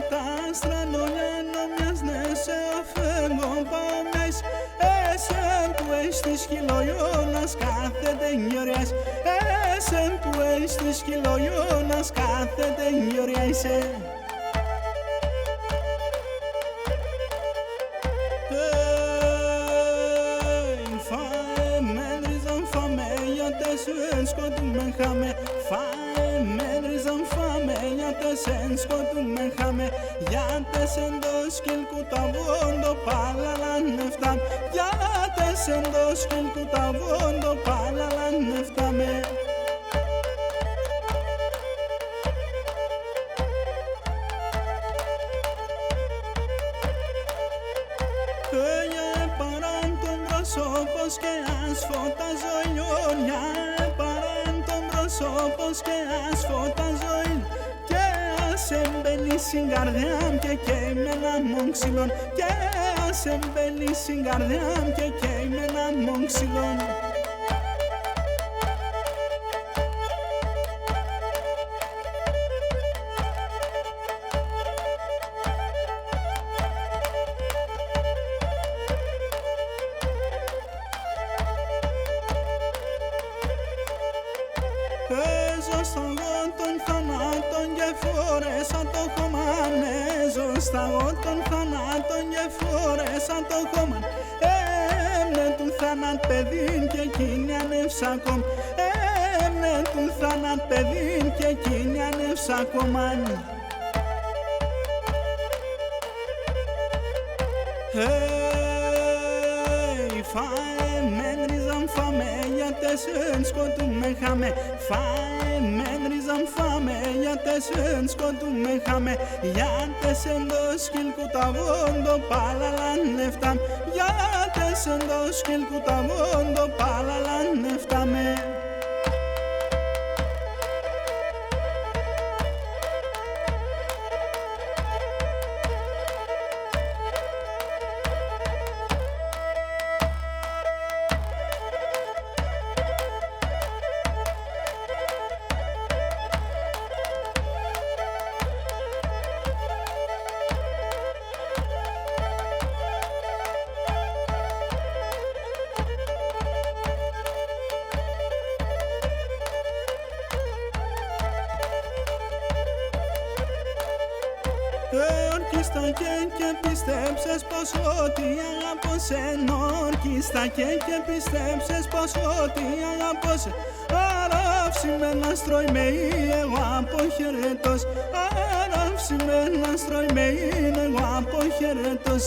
τα στρανολιάνο μιας νέσε αφέγω παμές Εσεν που έστεις χιλιώνας κάθεται νιωριάς Εσεν που έστεις χιλιώνας κάθεται νιωριάς Sen skotumen hame Faemen rizan fame Yate sen skotumen hame Yate sen dos kilkutavondo Palalan neftam Yate sen dos kilkutavondo Palalan neftame Παράν τον πρόσωπος και ας φωτάζω ηλιόνια Παράν τον πρόσωπος και ας φωτάζω Και ας εμπελήσει καρδιάμ και καίμενα μον ξυλών Και ας εμπελήσει καρδιάμ και καίμενα μον ξυλών Παίζω στα γω των θανάτων και φόρεσα το χωμάν Παίζω στα γω των θανάτων και φόρεσα το χωμάν Έμνε του θανάτ παιδίν και εκείνη ανεύσα κομ Έμνε του θανάτ παιδίν και εκείνη ανεύσα κομμάν Faemen rizan fame Yate sen skotumen hame Faemen rizan fame Yate sen skotumen hame Yate sen dos kilkutavondo Palalan neftam Yate sen dos kilkutavondo Palalan neftame Ορκίστα και πιστέψες πως ό,τι αγαπώ σεν Ορκίστα και πιστέψες πως ό,τι αγαπώ σεν Αράψη με ένα στρώι με εγώ αποχαιρετός Αράψη με ένα στρώι με εγώ αποχαιρετός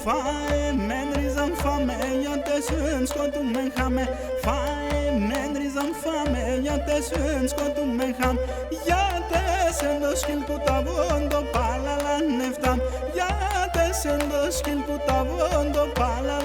Faemen rizan fame Yate sen skotumen hame Faemen rizan fame Yate sen skotumen hame Yate sen dos kilkutavondo Palalan neftam Yate sen dos kilkutavondo Palalan